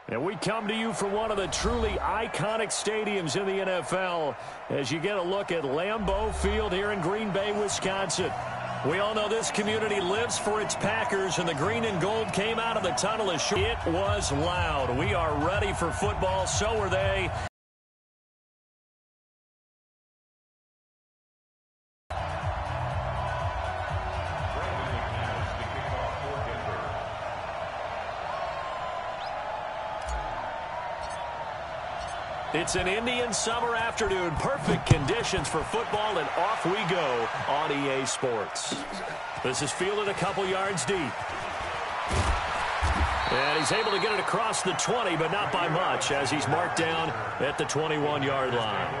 And we come to you from one of the truly iconic stadiums in the NFL as you get a look at Lambeau Field here in Green Bay, Wisconsin. We all know this community lives for its Packers, and the green and gold came out of the tunnel as it was loud. We are ready for football, so are they. It's an Indian summer afternoon. Perfect conditions for football, and off we go on EA Sports. This is fielded a couple yards deep. And he's able to get it across the 20, but not by much, as he's marked down at the 21-yard line.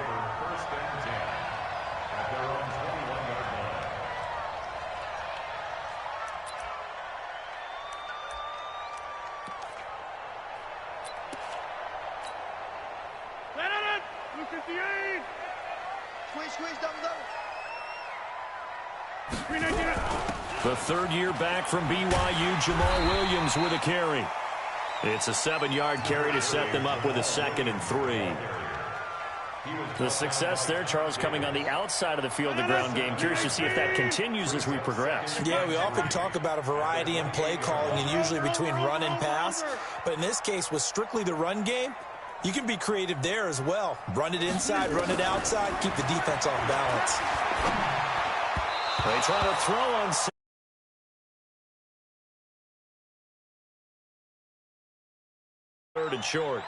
The third-year back from BYU, Jamal Williams with a carry. It's a 7-yard carry to set them up with a 2nd and 3. The success there, Charles, coming on the outside of the field, the ground game. Curious to see if that continues as we progress. Yeah, we often talk about a variety in play calling and usually between run and pass. But in this case, with strictly the run game, you can be creative there as well. Run it inside, run it outside, keep the defense off balance. They try to throw on 3rd and short.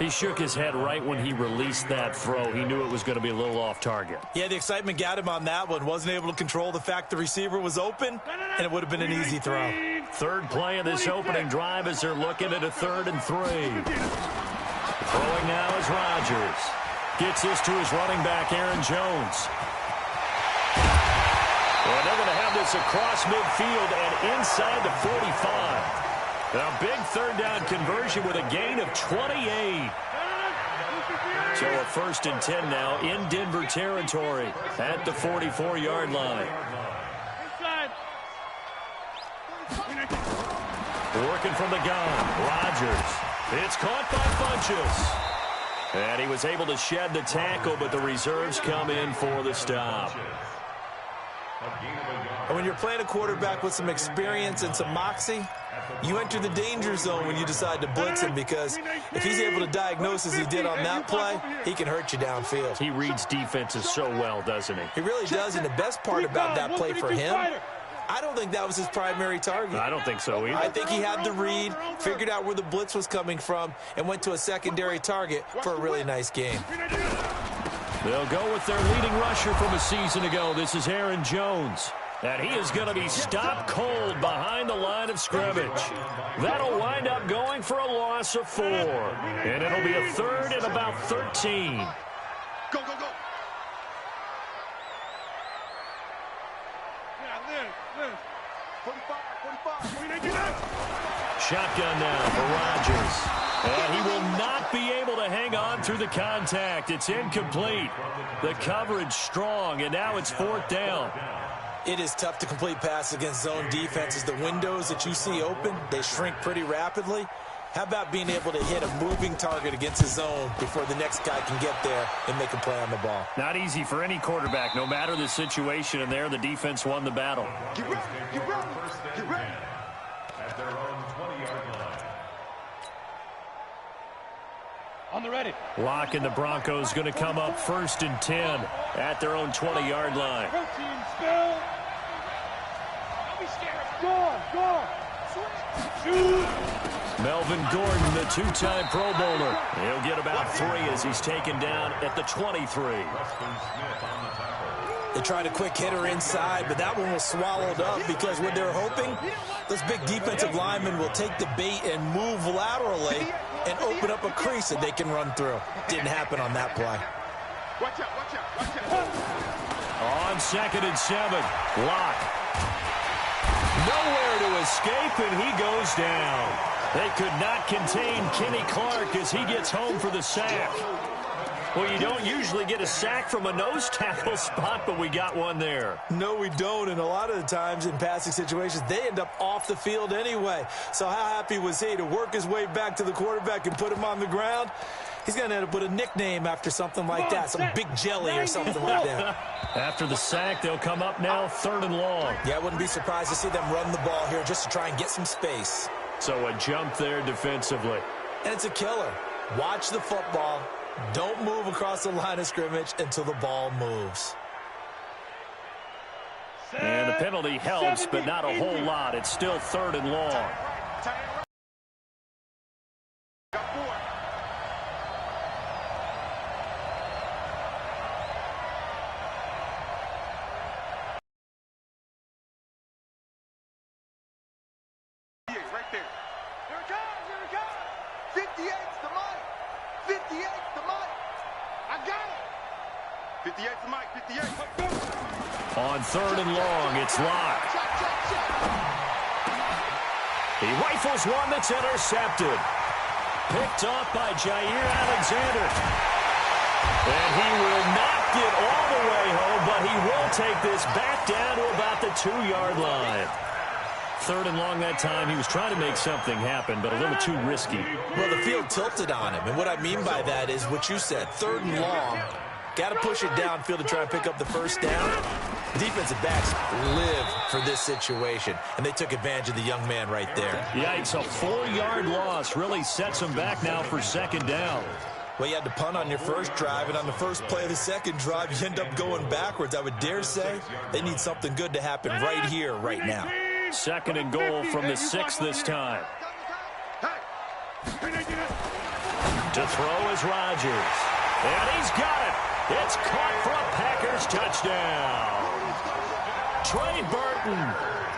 He shook his head right when he released that throw. He knew it was going to be a little off target. Yeah, the excitement got him on that one. Wasn't able to control the fact the receiver was open, and it would have been an easy throw. Third play of this opening drive as they're looking at a 3rd and 3. Throwing now is Rodgers. Gets this to his running back, Aaron Jones. And they're going to have this across midfield and inside the 45. A big 3rd down conversion with a gain of 28. So a 1st and 10 now in Denver territory at the 44-yard line. Working from the gun, Rodgers. It's caught by Funchess. And he was able to shed the tackle, but the reserves come in for the stop. And when you're playing a quarterback with some experience and some moxie, you enter the danger zone when you decide to blitz him, because if he's able to diagnose as he did on that play, he can hurt you downfield. He reads defenses so well, doesn't he? He really does, and the best part about that play for him, I don't think that was his primary target. I don't think so either. I think he had the read, figured out where the blitz was coming from, and went to a secondary target for a really nice game. They'll go with their leading rusher from a season ago. This is Aaron Jones. And he is going to be stopped cold behind the line of scrimmage. That'll wind up going for a loss of 4. And it'll be a 3rd and about 13. Go, go, go. Yeah, 45. Shotgun now for Rodgers. And he will not be able to hang on through the contact. It's incomplete. The coverage strong, and now it's 4th down. It is tough to complete passes against zone defenses. The windows that you see open, they shrink pretty rapidly. How about being able to hit a moving target against a zone before the next guy can get there and make a play on the ball? Not easy for any quarterback, no matter the situation, and there the defense won the battle. Get ready, get ready, get ready. At their own 20-yard line. On the ready. Locke and the Broncos going to come up 1st and 10 at their own 20-yard line. Melvin Gordon, the 2-time Pro Bowler. He'll get about 3 as he's taken down at the 23. They tried a quick hitter inside, but that one was swallowed up because what they're hoping, those big defensive linemen will take the bait and move laterally and open up a crease that they can run through. Didn't happen on that play. Watch out, watch out, watch out. On 2nd and 7, Locke. Nowhere to escape, and he goes down. They could not contain Kenny Clark as he gets home for the sack. Well, you don't usually get a sack from a nose tackle spot, but we got one there. No, we don't, and a lot of the times in passing situations, they end up off the field anyway. So how happy was he to work his way back to the quarterback and put him on the ground? He's going to end up with a nickname after something like that, some big jelly or something like that. After the sack, they'll come up now 3rd and long. Yeah, I wouldn't be surprised to see them run the ball here just to try and get some space. So a jump there defensively. And it's a killer. Watch the football. Don't move across the line of scrimmage until the ball moves. And the penalty helps, but not a whole lot. It's still 3rd and long. Right there. Here it comes, here it comes. 58's the mic. 58's the mic. I got it. 58's the mic, 58. On 3rd and long, it's locked. He rifles one that's intercepted. Picked off by Jair Alexander. And he will not get all the way home, but he will take this back down to about the 2-yard line. 3rd and long that time. He was trying to make something happen, but a little too risky. Well, the field tilted on him, and what I mean by that is what you said, 3rd and long. Got to push it downfield to try and pick up the first down. Defensive backs live for this situation, and they took advantage of the young man right there. Yikes, a 4-yard loss really sets him back now for 2nd down. Well, you had to punt on your first drive, and on the first play of the second drive, you end up going backwards. I would dare say they need something good to happen right here, right now. 2nd and goal from the 6 this time. To throw is Rodgers. And he's got it. It's caught for a Packers touchdown. Trey Burton,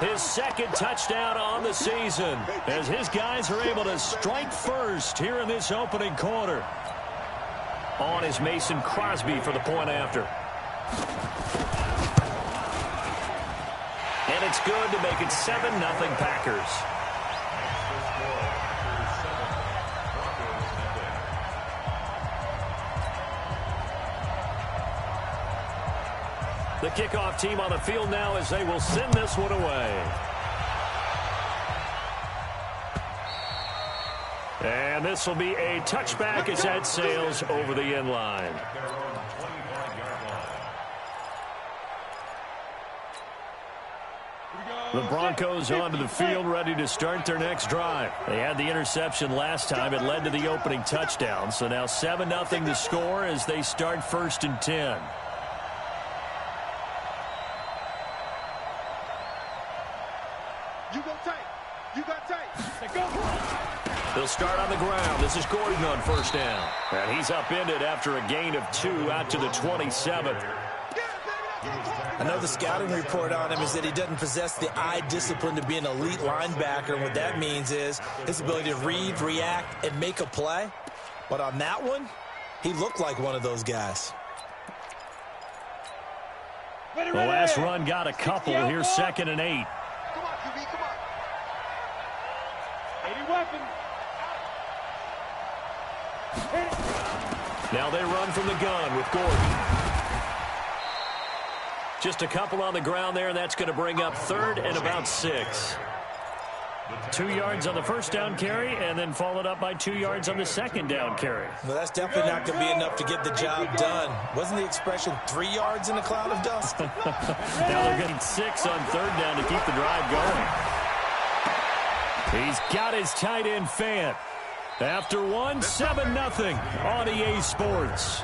his 2nd touchdown on the season, as his guys are able to strike first here in this opening quarter. On is Mason Crosby for the point after. And it's good to make it 7-0 Packers. The kickoff team on the field now as they will send this one away. And this will be a touchback as that sails over the end line. The Broncos onto the field ready to start their next drive. They had the interception last time. It led to the opening touchdown. So now 7-0 to score as they start 1st and 10. You go tight. You got tight. Go. They'll start on the ground. This is Gordon on 1st down. And he's upended after a gain of 2 out to the 27. I know the scouting report on him is that he doesn't possess the eye discipline to be an elite linebacker. And what that means is his ability to read, react, and make a play. But on that one, he looked like one of those guys. The last run got a couple. Here's 2nd and 8. Come on, QB, come on. 80 weapon. Now they run from the gun with Gordon. Just a couple on the ground there, and that's going to bring up 3rd and about 6. 2 yards on the 1st down carry, and then followed up by 2 yards on the 2nd down carry. Well, that's definitely not going to be enough to get the job done. Wasn't the expression 3 yards in a cloud of dust? Now they're getting 6 on 3rd down to keep the drive going. He's got his tight end Fant. After one, 7-0 on EA Sports.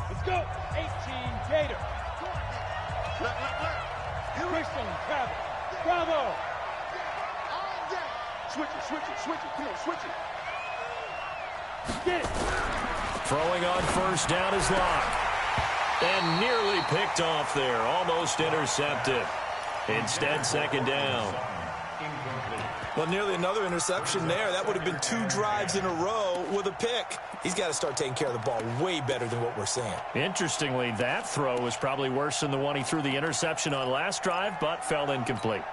Let's go. 18 Gator. Christian Travis. Bravo. Switch it. Come on, switch it. Get it. Throwing on 1st down is Locke. And nearly picked off there. Almost intercepted. Instead, 2nd down. Well, nearly another interception there. That would have been 2 drives in a row with a pick. He's got to start taking care of the ball way better than what we're seeing. Interestingly, that throw was probably worse than the one he threw the interception on last drive, but fell incomplete.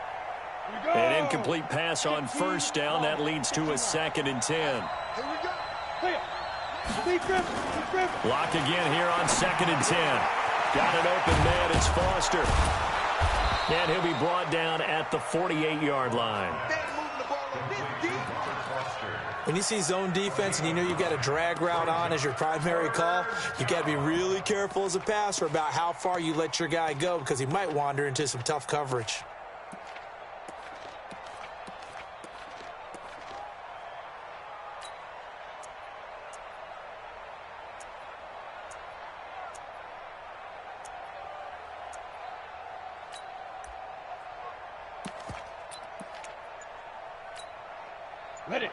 An incomplete pass on first down. That leads to a 2nd and 10. Block again here on 2nd and 10. Got an open man. It's Foster. And he'll be brought down at the 48-yard line. When you see zone defense and you know you've got a drag route on as your primary call, you've got to be really careful as a passer about how far you let your guy go because he might wander into some tough coverage.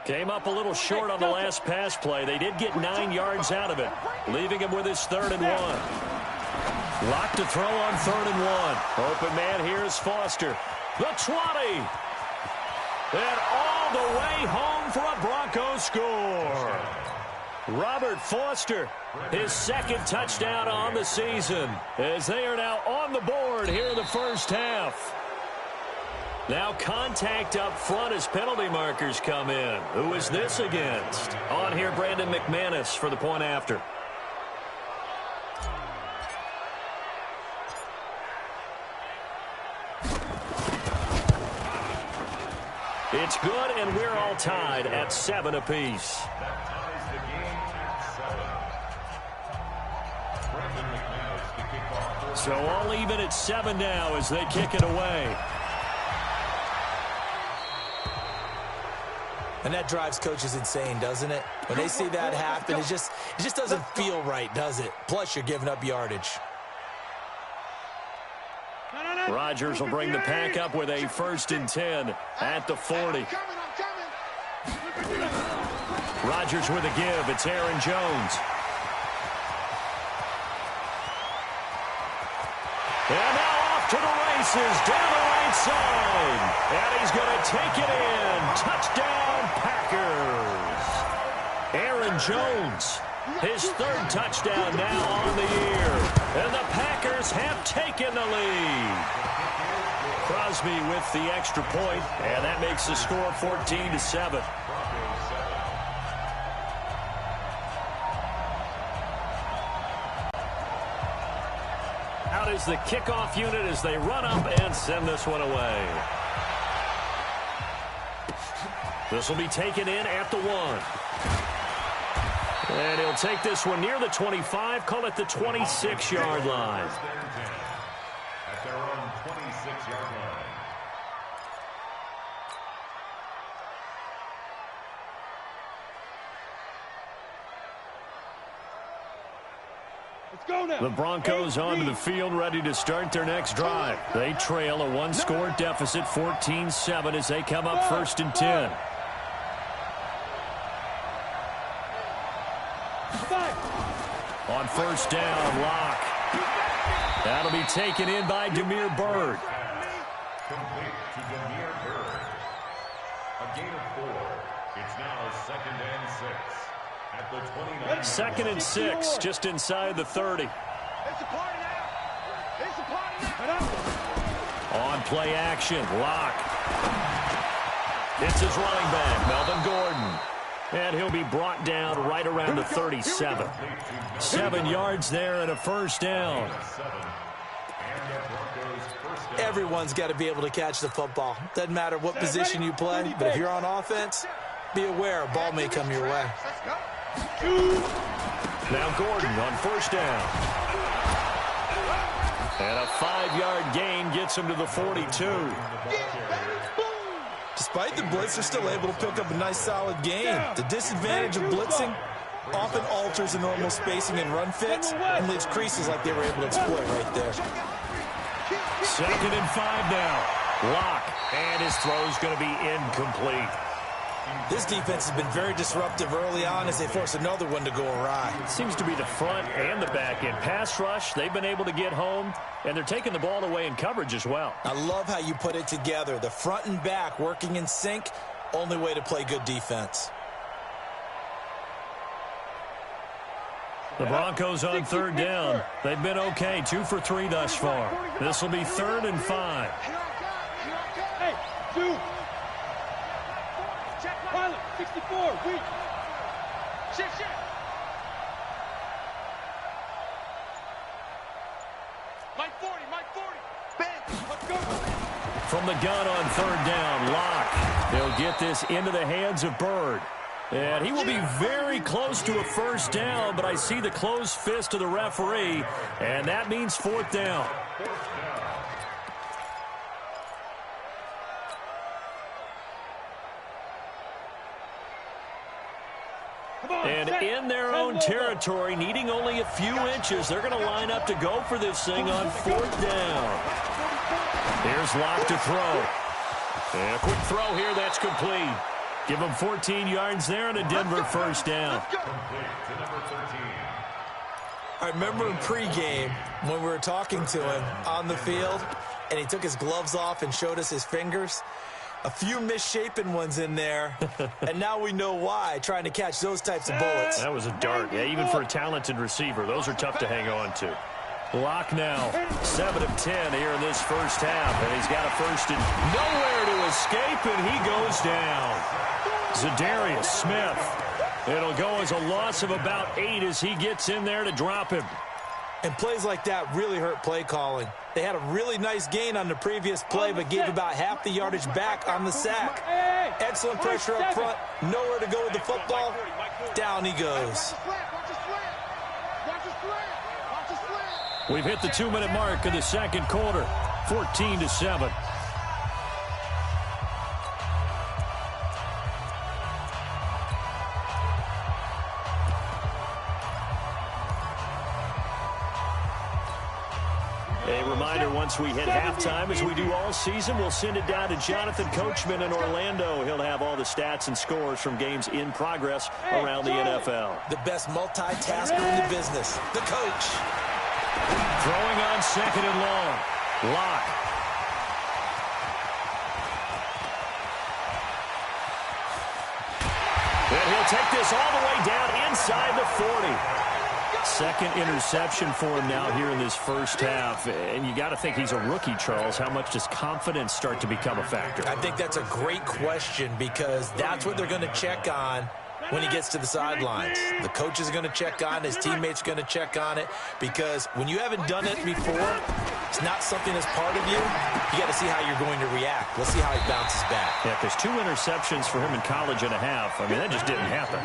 Came up a little short on the last pass play. They did get 9 yards out of it, leaving him with his 3rd and 1. Lock to throw on 3rd and 1. Open man here is Foster. The 20. And all the way home for a Broncos score. Robert Foster, his 2nd touchdown on the season, as they are now on the board here in the first half. Now contact up front as penalty markers come in. Who is this against? On here, Brandon McManus for the point after. It's good, and we're all tied at 7 apiece. That ties the game at 7. Brandon McManus to kick off. So all even at 7 now as they kick it away. And that drives coaches insane, doesn't it? When they see that happen, it just doesn't feel right, does it? Plus, you're giving up yardage. Rodgers will bring the pack up with a 1st and 10 at the 40. Rodgers with a give. It's Aaron Jones. And now off to the races, down the right side. And he's going to take it in. Touchdown, Packers. Aaron Jones, his 3rd touchdown now on the year. And the Packers have taken the lead. Crosby with the extra point, and that makes the score 14-7. Out is the kickoff unit as they run up and send this one away. This will be taken in at the 1. And he'll take this one near the 25, call it the 26-yard line. At their own 26-yard line. Let's go now. The Broncos onto the field, ready to start their next drive. They trail a 1-score deficit, 14-7, as they come up 1st and 10. On 1st down, Locke. That'll be taken in by Damiere Byrd. Complete to Damiere Byrd. A gain of 4. It's now 2nd and 6. At the 29. 2nd and 6, just inside the 30. It's a party now. It's a party now. On play action, Locke. It's his running back, Melvin Gordon. And he'll be brought down right around the 37. 7 yards there and a 1st down. Everyone's got to be able to catch the football. Doesn't matter what position you play, but if you're on offense, be aware a ball may come your way. Now Gordon on 1st down. And a 5-yard gain gets him to the 42. Despite the blitz, they're still able to pick up a nice, solid gain. The disadvantage of blitzing often alters the normal spacing and run fits and leaves creases like they were able to exploit right there. 2nd and 5 now. Locke, and his throw's going to be incomplete. This defense has been very disruptive early on as they force another one to go awry. It seems to be the front and the back end. Pass rush, they've been able to get home, and they're taking the ball away in coverage as well. I love how you put it together. The front and back working in sync, only way to play good defense. The Broncos on third down. They've been okay, 2 for 3 thus far. This will be 3rd and 5. Hey, 2. Pilot, 64, weak. Shift. Mike 40. Bang, let's go. From the gun on third down, Locke. They'll get this into the hands of Bird. And he will be very close to a first down, but I see the closed fist of the referee, and that means 4th down. And in their own territory, needing only a few inches, they're going to line up to go for this thing on 4th down. Here's Locke to throw. And a quick throw here, that's complete. Give him 14 yards there and a Denver first down. I remember in pregame when we were talking to him on the field, and he took his gloves off and showed us his fingers. A few misshapen ones in there, and now we know why, trying to catch those types of bullets. That was a dart. Yeah, even for a talented receiver, those are tough to hang on to. Locke now, 7 of 10 here in this first half, and he's got a first and nowhere to escape, and he goes down. Zadarius Smith. It'll go as a loss of about 8 as he gets in there to drop him. And plays like that really hurt play calling. They had a really nice gain on the previous play, but gave about half the yardage back on the sack. Excellent pressure up front. Nowhere to go with the football. Down he goes. We've hit the 2-minute mark of the second quarter. 14-7. A reminder, once we hit halftime, as we do all season, we'll send it down to Jonathan Coachman in Orlando. He'll have all the stats and scores from games in progress around the NFL. The best multitasker in the business, the coach. Throwing on 2nd and long. Locke. And he'll take this all the way down inside the 40. Second interception for him now here in this first half. And you got to think he's a rookie, Charles. How much does confidence start to become a factor? I think that's a great question because that's what they're going to check on when he gets to the sidelines. The coach is going to check on it. His teammates are going to check on it because when you haven't done it before, it's not something that's part of you. You got to see how you're going to react. Let's see how he bounces back. Yeah, because 2 interceptions for him in college and a half. I mean, that just didn't happen.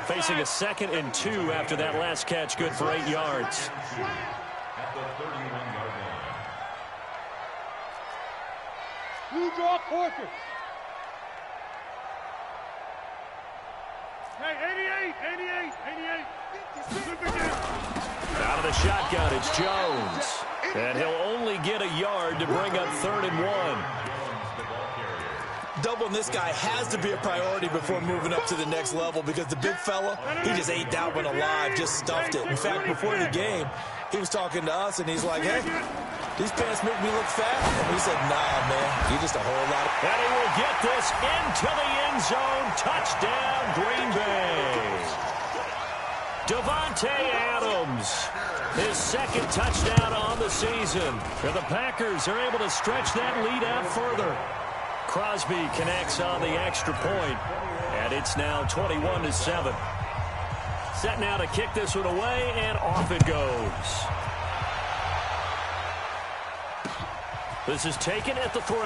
Facing a 2nd and 2 after that last catch, good for 8 yards. At the 31-yard line. Blue draw quarter. Hey, 88. Out of the shotgun, it's Jones. And he'll only get a yard to bring up 3rd and 1. Doubling this guy has to be a priority before moving up to the next level because the big fella, he just ate that one alive, just stuffed it. In fact, before the game, he was talking to us, and he's like, hey, these pants make me look fat. And we said, nah, man, you're just a whole lot. And he will get this into the end zone. Touchdown, Green Bay. Davante Adams, his 2nd touchdown on the season. And the Packers are able to stretch that lead out further. Crosby connects on the extra point, and it's now 21-7. Set now to kick this one away, and off it goes. This is taken at the 3.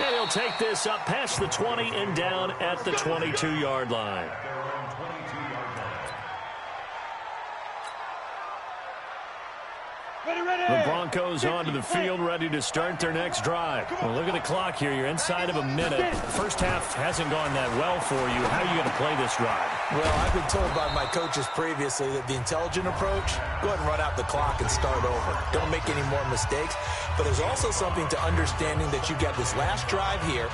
And he'll take this up past the 20 and down at the 22-yard line. The Broncos onto the field, ready to start their next drive. Well, look at the clock here. You're inside of a minute. The first half hasn't gone that well for you. How are you going to play this drive? Well, I've been told by my coaches previously that the intelligent approach, go ahead and run out the clock and start over. Don't make any more mistakes. But there's also something to understanding that you get this last drive here.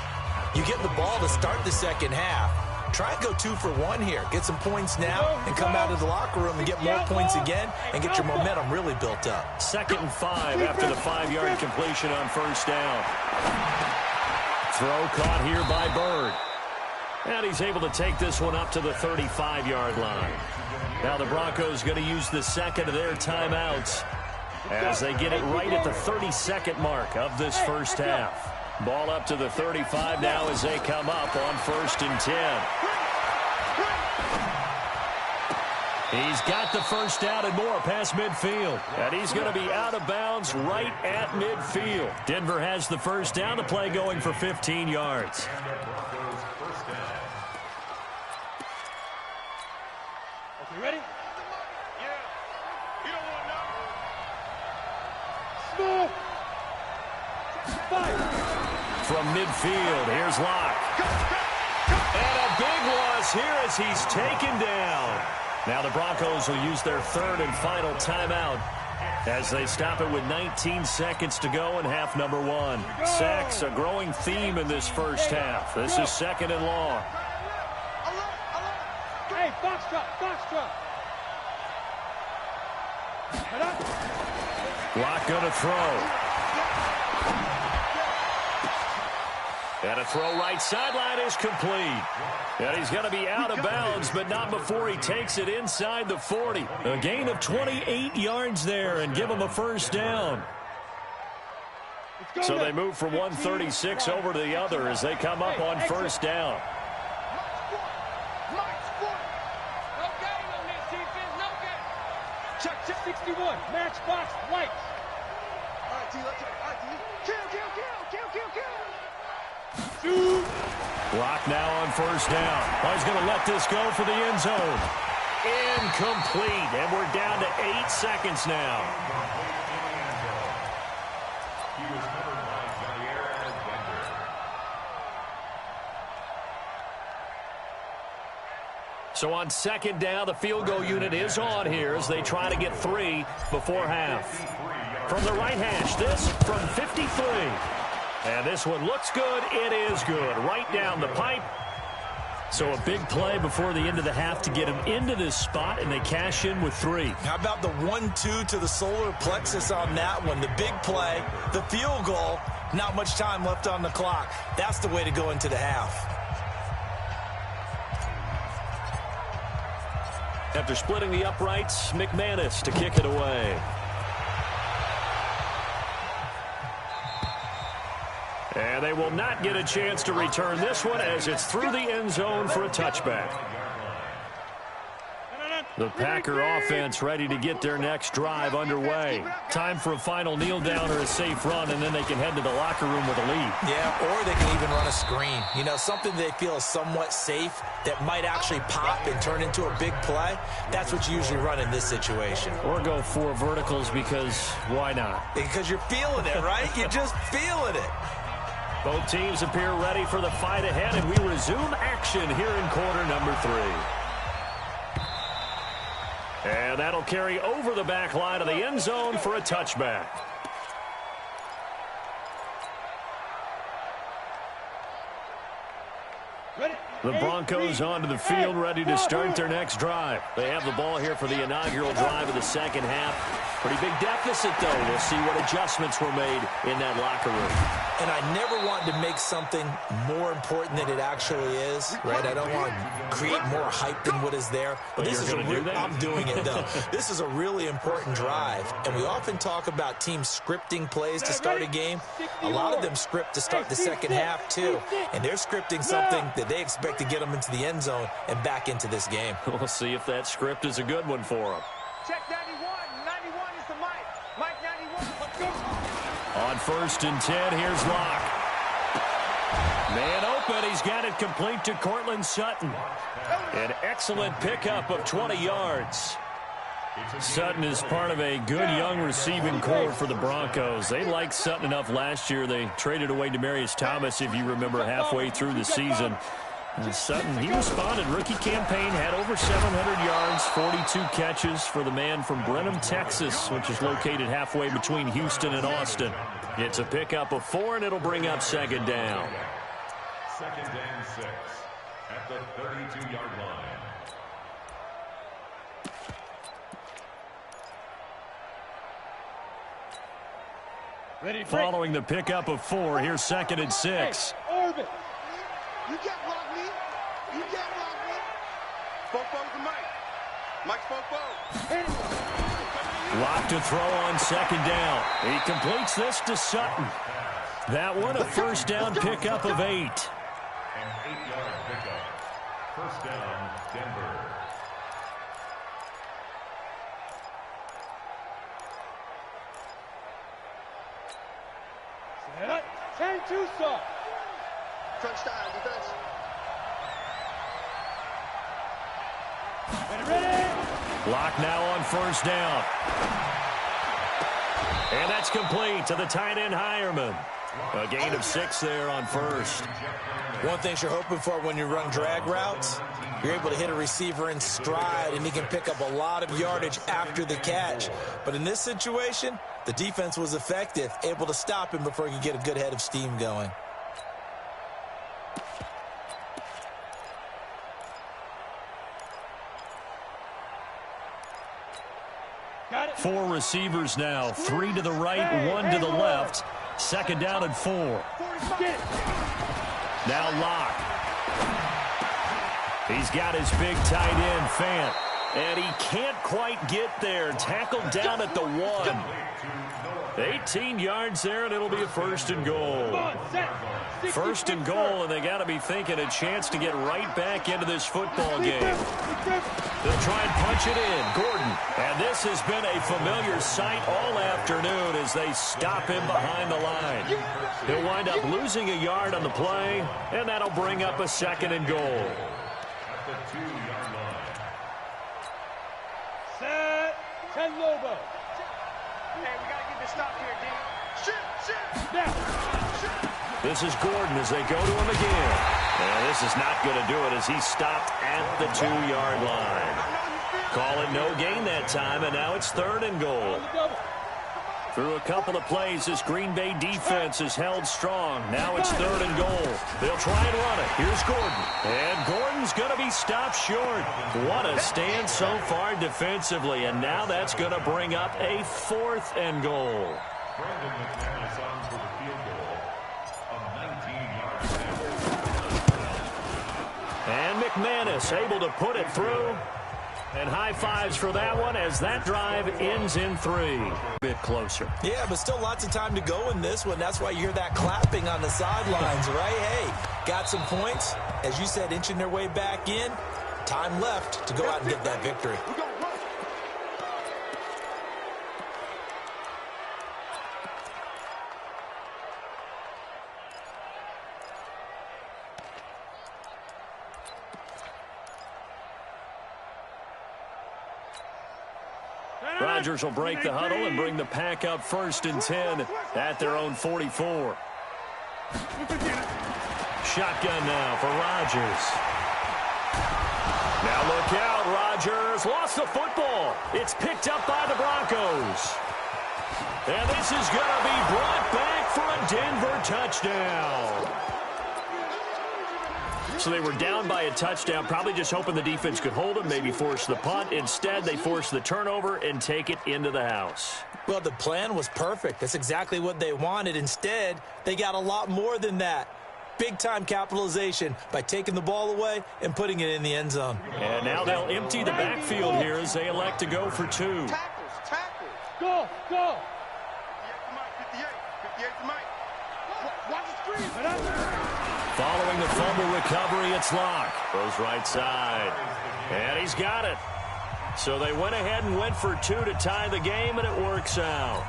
You get the ball to start the second half. Try and go 2 for 1 here. Get some points now and come out of the locker room and get more points again and get your momentum really built up. 2nd and 5 after the 5-yard completion on first down. Throw caught here by Bird. And he's able to take this one up to the 35-yard line. Now the Broncos going to use the second of their timeouts as they get it right at the 32nd mark of this first half. Ball up to the 35 now as they come up on 1st and 10. He's got the first down and more past midfield. And he's going to be out of bounds right at midfield. Denver has the first down. The play going for 15 yards. Okay, ready? Yeah. You don't want Small. nothing. Fire. From midfield, here's Locke. And a big loss here as he's taken down. Now the Broncos will use their 3rd and final timeout as they stop it with 19 seconds to go in half number 1. Sacks, a growing theme in this first half. This is 2nd and long. Hey, box drop, box drop. Head up. Locke going to throw. And a throw right sideline is complete. And he's going to be out of bounds, but not before he takes it inside the 40. A gain of 28 yards there and give him a first down. So they move from 136 over to the other as they come up on first down. No game on this defense, no game. Check 61, match box, white. All right, T, let's go. All right, T. Kill. Shoot. Block now on first down. Oh, he's going to let this go for the end zone. Incomplete, and we're down to 8 seconds now. He was covered by Denver. So on 2nd down, the field goal unit is on here as they try to get 3 before half. From the right hash, this from 53. And this one looks good. It is good. Right down the pipe. So a big play before the end of the half to get him into this spot, and they cash in with 3. How about the 1-2 to the solar plexus on that one? The big play, the field goal, not much time left on the clock. That's the way to go into the half. After splitting the uprights, McManus to kick it away. And they will not get a chance to return this one as it's through the end zone for a touchback. The Packer offense ready to get their next drive underway. Time for a final kneel down or a safe run, and then they can head to the locker room with a lead. Yeah, or they can even run a screen. You know, something they feel is somewhat safe that might actually pop and turn into a big play. That's what you usually run in this situation. Or go 4 verticals because why not? Because you're feeling it, right? You're just feeling it. Both teams appear ready for the fight ahead, and we resume action here in quarter number 3. And that'll carry over the back line of the end zone for a touchback. The Broncos onto the field, ready to start their next drive. They have the ball here for the inaugural drive of the second half. Pretty big deficit, though. We'll see what adjustments were made in that locker room. And I never want to make something more important than it actually is, right? I don't want to create more hype than what is there. But this is I'm doing it, though. This is a really important drive. And we often talk about teams scripting plays to start a game. A lot of them script to start the second half, too. And they're scripting something that they expect to get them into the end zone and back into this game. We'll see if that script is a good one for them. Check 91. 91 is the mic. Mike 91. Let's go. On 1st and 10, here's Locke. Man open. He's got it complete to Cortland Sutton. An excellent pickup of 20 yards. Sutton is part of a good young receiving core for the Broncos. They liked Sutton enough last year. They traded away Demaryius Thomas, if you remember, halfway through the season. Sutton, he responded. Rookie campaign, had over 700 yards, 42 catches for the man from Brenham, Texas, which is located halfway between Houston and Austin. It's a pickup of 4, and it'll bring up second down. Second and 6 at the 32-yard line. Following the pickup of 4, here's second and 6. Orbit. You can't block me. You can't block me. Fofo's the Mike. Mike's Fofo. Lock to throw on second down. He completes this to Sutton. That one a first down pickup of 8. An 8-yard pickup. First down, Denver. Set. 10-2 soft. Crunch time, defense. Ready. Lock now on first down. And that's complete to the tight end, Hireman. A gain of 6 there on first. One thing you're hoping for when you run drag routes, you're able to hit a receiver in stride, and he can pick up a lot of yardage after the catch. But in this situation, the defense was effective, able to stop him before he could get a good head of steam going. Got it. 4 receivers now, 3 to the right, 1 to the left. Second down and 4. Now Locke. He's got his big tight end, Fant. And he can't quite get there. Tackled down at the 1. 18 yards there, and it'll be a first and goal. First and goal, and they got to be thinking a chance to get right back into this football game. They'll try and punch it in. Gordon. And this has been a familiar sight all afternoon as they stop him behind the line. He'll wind up losing a yard on the play, and that'll bring up a second and goal. At the 2-yard line. Set. 10 Lobo. Hey, we gotta get this stop here, D. Shit. Now. This is Gordon as they go to him again. And this is not going to do it as he stopped at the 2-yard line. Call it no gain that time, and now it's third and goal. Through a couple of plays, this Green Bay defense is held strong. Now it's third and goal. They'll try and run it. Here's Gordon. And Gordon's going to be stopped short. What a stand so far defensively. And now that's going to bring up a fourth and goal. Brandon McManus on for the field goal. A 19-yard And McManus able to put it through. And high fives for that one as that drive ends in 3. A bit closer. Yeah, but still lots of time to go in this one. That's why you hear that clapping on the sidelines, right? Hey, got some points. As you said, inching their way back in. Time left to go out and get that victory. Rodgers will break the huddle and bring the pack up first and 10 at their own 44. Shotgun now for Rodgers. Now look out, Rodgers lost the football. It's picked up by the Broncos. And this is going to be brought back for a Denver touchdown. So they were down by a touchdown, probably just hoping the defense could hold them, maybe force the punt. Instead, they force the turnover and take it into the house. Well, the plan was perfect. That's exactly what they wanted. Instead, they got a lot more than that. Big-time capitalization by taking the ball away and putting it in the end zone. And now they'll empty the backfield here as they elect to go for 2. Tackles. Go. 58 to Mike. Watch the screen. Following the fumble recovery, it's Locke. Goes right side. And he's got it. So they went ahead and went for 2 to tie the game, and it works out.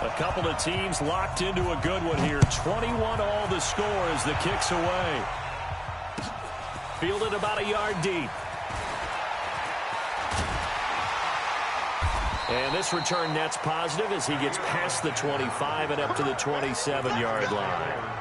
A couple of teams locked into a good one here. 21 all the score as the kick's away. Fielded about a yard deep. And this return net's positive as he gets past the 25 and up to the 27-yard line.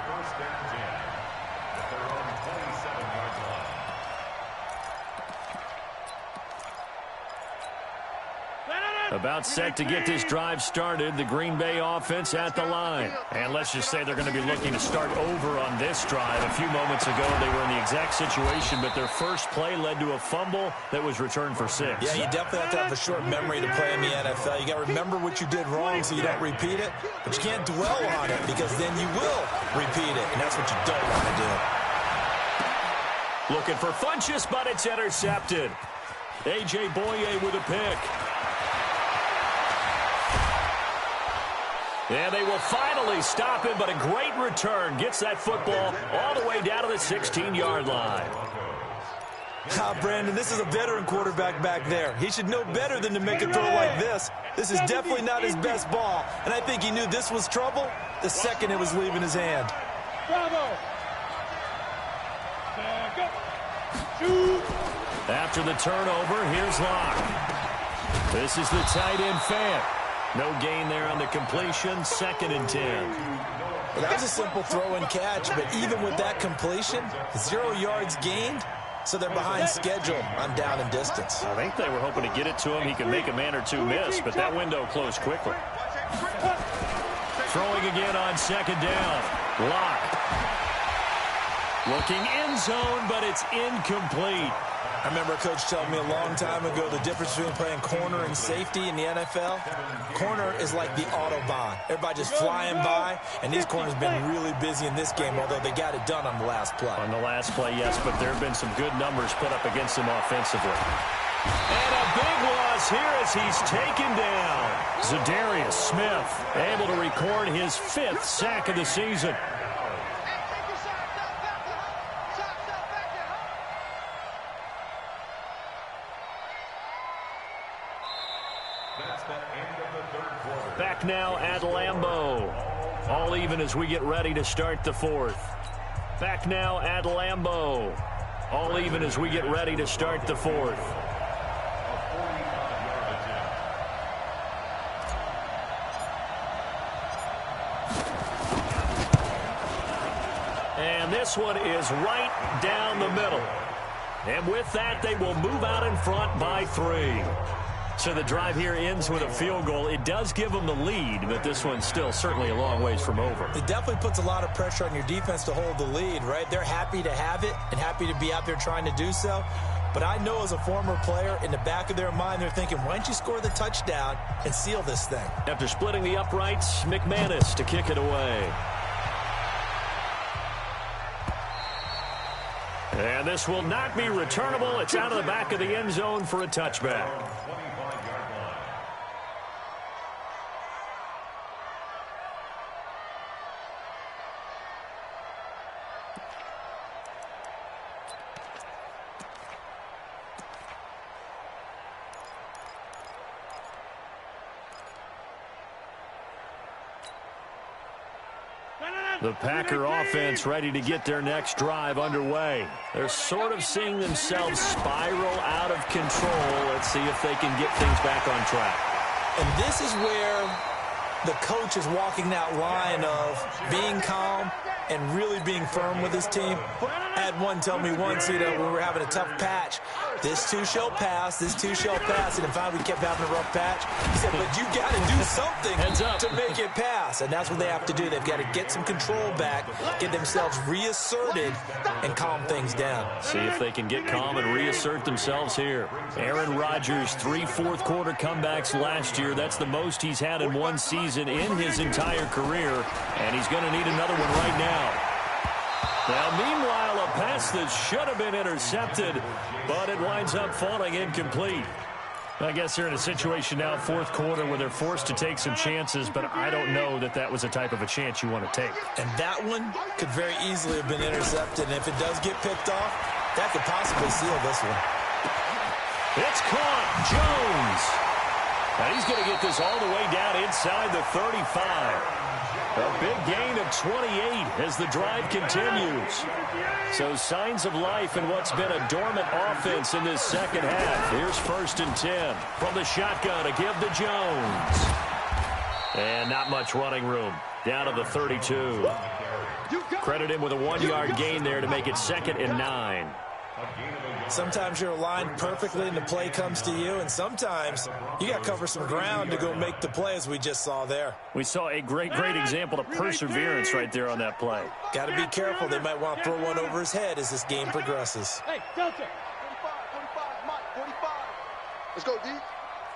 About set to get this drive started, the Green Bay offense at the line. And let's just say they're going to be looking to start over on this drive. A few moments ago, they were in the exact situation, but their first play led to a fumble that was returned for 6. Yeah, you definitely have to have a short memory to play in the NFL. You got to remember what you did wrong so you don't repeat it, but you can't dwell on it because then you will repeat it, and that's what you don't want to do. Looking for Funchess, but it's intercepted. A.J. Boye with a pick. And they will finally stop him, but a great return. Gets that football all the way down to the 16-yard line. Brandon, this is a veteran quarterback back there. He should know better than to make a throw like this. This is definitely not his best ball, and I think he knew this was trouble the second it was leaving his hand. Bravo. After the turnover, here's Locke. This is the tight end fan. No gain there on the completion, 2nd and 10. Well, that was a simple throw and catch, but even with that completion, 0 yards gained, so they're behind schedule on down and distance. I think they were hoping to get it to him. He could make a man or two miss, but that window closed quickly. Throwing again on 2nd down. Locke. Looking end zone, but it's incomplete. I remember a coach telling me a long time ago the difference between playing corner and safety in the NFL. Corner is like the Autobahn. Everybody just flying by, and these corners have been really busy in this game, although they got it done on the last play. On the last play, yes, but there have been some good numbers put up against him offensively. And a big loss here as he's taken down. Zadarius Smith able to record his 5th sack of the season. Back now at Lambeau. All even as we get ready to start the 4th. Back now at Lambeau. All even as we get ready to start the 4th. And this one is right down the middle. And with that, they will move out in front by 3. So the drive here ends with a field goal. It does give them the lead, but this one's still certainly a long ways from over. It definitely puts a lot of pressure on your defense to hold the lead, right? They're happy to have it and happy to be out there trying to do so. But I know as a former player, in the back of their mind, they're thinking, why don't you score the touchdown and seal this thing? After splitting the uprights, McManus to kick it away. And this will not be returnable. It's out of the back of the end zone for a touchback. The Packer offense ready to get their next drive underway. They're sort of seeing themselves spiral out of control. Let's see if they can get things back on track. And this is where the coach is walking that line of being calm and really being firm with his team. I had one tell me once, when we were having a tough patch, this too shall pass, this too shall pass, and finally we kept having a rough patch. He said, but you got to do something to make it pass, and that's what they have to do. They've got to get some control back, get themselves reasserted, and calm things down. See if they can get calm and reassert themselves here. Aaron Rodgers, 3 fourth-quarter comebacks last year. That's the most he's had in one season in his entire career, and he's going to need another one right now. Now, meanwhile, a pass that should have been intercepted, but it winds up falling incomplete. I guess they're in a situation now, 4th quarter, where they're forced to take some chances, but I don't know that that was the type of a chance you want to take. And that one could very easily have been intercepted, and if it does get picked off, that could possibly seal this one. It's caught. Jones. And he's going to get this all the way down inside the 35. A big gain of 28 as the drive continues. So signs of life in what's been a dormant offense in this second half. Here's 1st and 10 from the shotgun to give to Jones. And not much running room. Down to the 32. Credit him with a 1-yard gain there to make it 2nd and 9. Sometimes you're aligned perfectly and the play comes to you, and sometimes you got to cover some ground to go make the play, as we just saw there. We saw a great example of perseverance right there on that play. Got to be careful. They might want to throw one over his head as this game progresses. Hey, Delta. 45, Mike, 45. Let's go, D.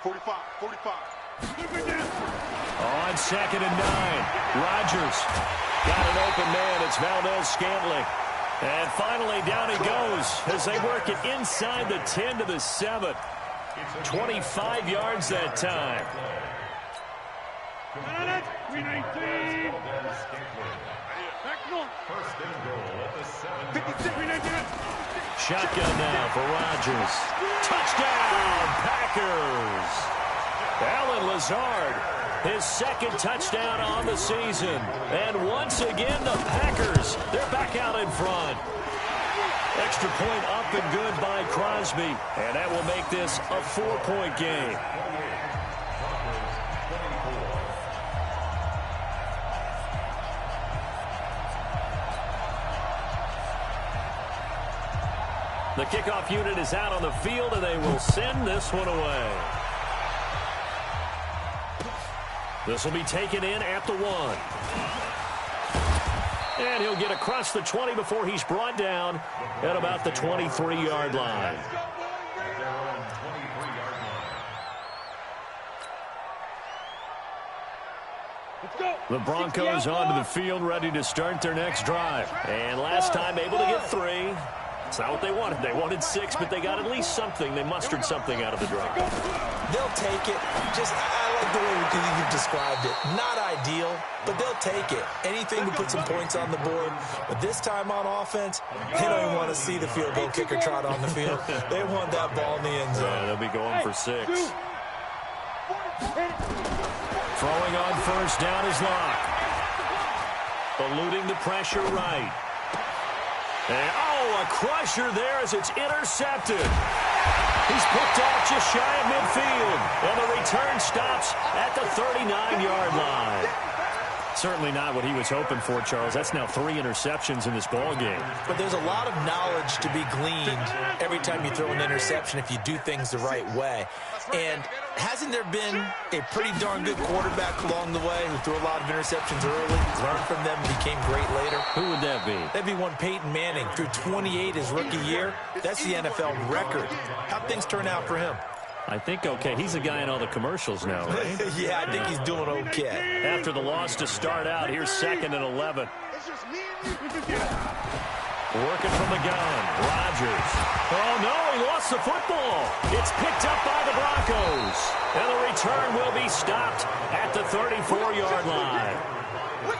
45. On 2nd and 9, Rodgers got an open man. It's Valdez-Scantling. And finally, down he goes as they work it inside the 10 to the 7. 25 yards that time. Shotgun now for Rodgers. Touchdown, Packers. Alan Lazard, his 2nd touchdown on the season. And once again, the Packers, they're back out in front. Extra point up and good by Crosby. And that will make this a 4-point game. The kickoff unit is out on the field, and they will send this one away. This will be taken in at the 1. And he'll get across the 20 before he's brought down at about the 23-yard line. The Broncos onto the field, ready to start their next drive. And last time able to get 3. It's not what they wanted. They wanted 6, but they got at least something. They mustered something out of the drive. They'll take it. I like the way you described it. Not ideal, but they'll take it. Anything to put some points on the board. But this time on offense, they don't even want to see the field goal kicker trot on the field. They want that ball in the end zone. Yeah, they'll be going for 6. Throwing on 1st down is Locke. Eluding the pressure right. And, a crusher there as it's intercepted. He's picked off just shy of midfield. And the return stops at the 39-yard line. Certainly not what he was hoping for, Charles. That's now 3 interceptions in this ball game. But there's a lot of knowledge to be gleaned every time you throw an interception if you do things the right way. And hasn't there been a pretty darn good quarterback along the way who threw a lot of interceptions early, learned from them, and became great later? Who would that be? That'd be one Peyton Manning. Threw 28 his rookie year. That's the NFL record. How'd things turn out for him? I think okay. He's the guy in all the commercials now, right? Yeah, I think he's doing okay. After the loss to start out, here's 2nd and 11. Working from the gun, Rodgers. Oh, no, he lost the football. It's picked up by the Broncos. And the return will be stopped at the 34-yard line.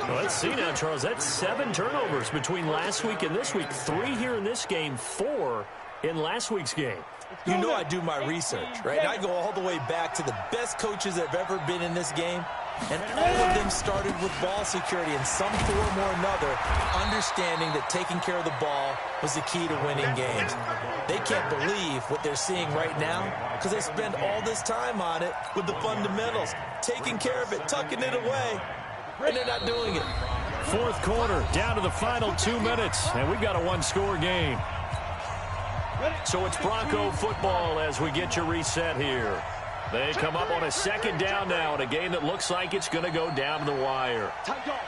Well, let's see now, Charles. That's 7 turnovers between last week and this week. 3 here in this game, 4 in last week's game. You know I do my research, right? And I go all the way back to the best coaches that have ever been in this game. And all of them started with ball security in some form or another, understanding that taking care of the ball was the key to winning games. They can't believe what they're seeing right now because they spend all this time on it with the fundamentals, taking care of it, tucking it away, and they're not doing it. 4th quarter, down to the final 2 minutes, and we've got a 1-score game. So it's Bronco football as we get your reset here. They come up on a 2nd down now in a game that looks like it's going to go down to the wire. Tight dog.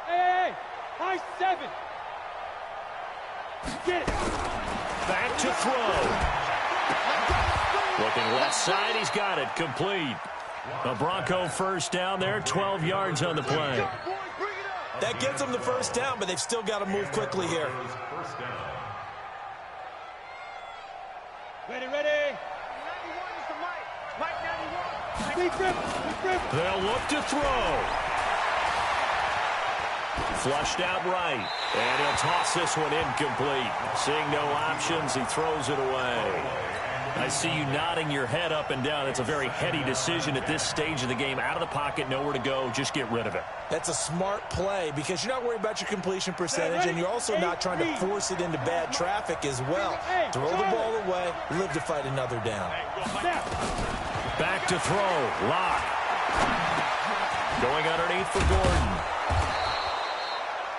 Hey, high 7. Get it. Back to throw. Looking left side, he's got it, complete. A Bronco 1st down there, 12 yards on the play. That gets them the 1st down, but they've still got to move quickly here. Ready. 91 is the Mike. Mike 91. Big grip. They'll look to throw. Flushed out right. And he'll toss this one incomplete. Seeing no options, he throws it away. I see you nodding your head up and down. It's a very heady decision at this stage of the game. Out of the pocket, nowhere to go. Just get rid of it. That's a smart play because you're not worried about your completion percentage, and you're also not trying to force it into bad traffic as well. Throw the ball away, live to fight another down. Back to throw. Lock. Going underneath for Gordon.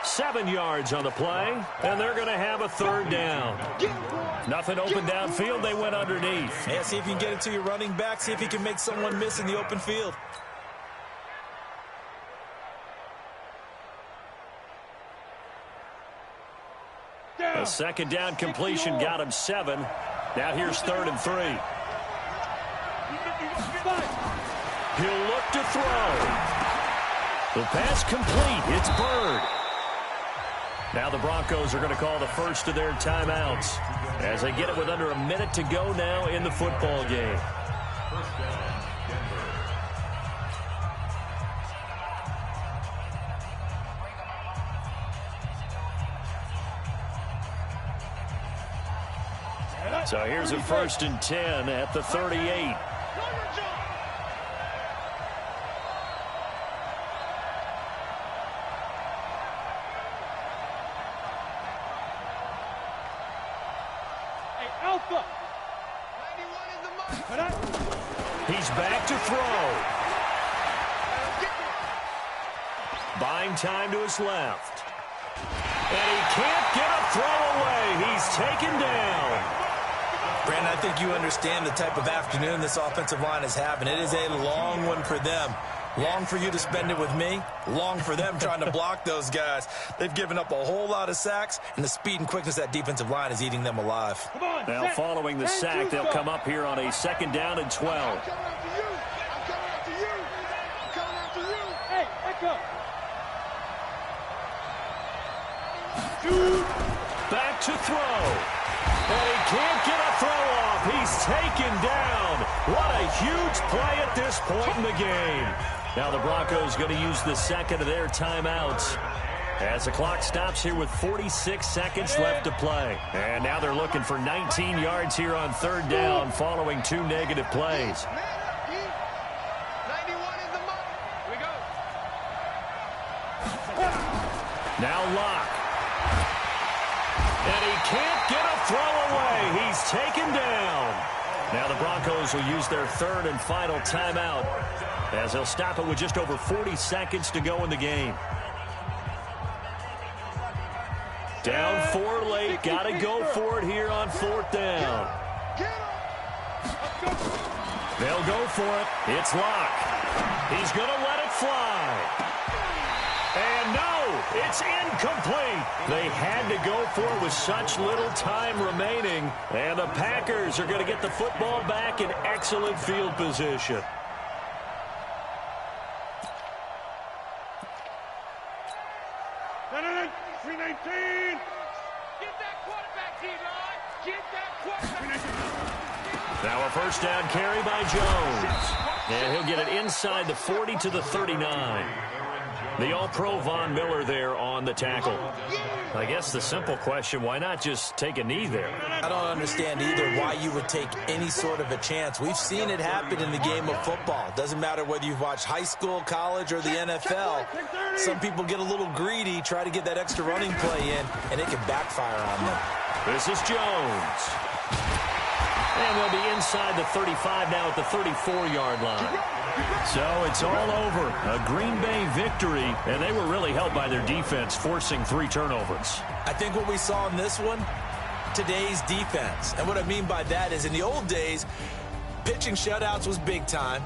7 yards on the play, and they're going to have a third down. Nothing open downfield. They went underneath. Yeah, see if you can get it to your running back. See if you can make someone miss in the open field. A second down completion got him 7. Now here's 3rd and 3. He'll look to throw. The pass complete. It's Bird. Now the Broncos are going to call the first of their timeouts as they get it with under a minute to go now in the football game. First down, Denver. So here's a 1st and 10 at the 38. He's back to throw. Buying time to his left. And he can't get a throw away. He's taken down. Brandon, I think you understand the type of afternoon this offensive line is having. It is a long one for them. Long for you to spend it with me. Long for them trying to block those guys. They've given up a whole lot of sacks, and the speed and quickness of that defensive line is eating them alive. Now following the sack, they'll come up here on a 2nd down and 12. I'm coming after you. I'm coming after you. I'm coming after you. Hey, back up. Back to throw. And he can't get a throw off. He's taken down. What a huge play at this point in the game. Now the Broncos going to use the second of their timeouts as the clock stops here with 46 seconds left to play. And now they're looking for 19 yards here on 3rd down following 2 negative plays. 91 is the money. Here we go. Now Locke. And he can't get a throw away. He's taken down. Now the Broncos will use their 3rd and final timeout as they'll stop it with just over 40 seconds to go in the game. Down 4 late. Got to go for it here on 4th down. They'll go for it. It's Locke. He's going to let it fly. And no, it's incomplete. They had to go for it with such little time remaining. And the Packers are going to get the football back in excellent field position. Now a 1st down carry by Jones. And he'll get it inside the 40 to the 39. The All-Pro Von Miller there on the tackle. I guess the simple question, why not just take a knee there? I don't understand either why you would take any sort of a chance. We've seen it happen in the game of football. Doesn't matter whether you've watched high school, college, or the NFL. Some people get a little greedy, try to get that extra running play in, and it can backfire on them. This is Jones. And they'll be inside the 35 now at the 34-yard line. So it's all over. A Green Bay victory, and they were really helped by their defense, forcing 3 turnovers. I think what we saw in this one, today's defense. And what I mean by that is in the old days, pitching shutouts was big time.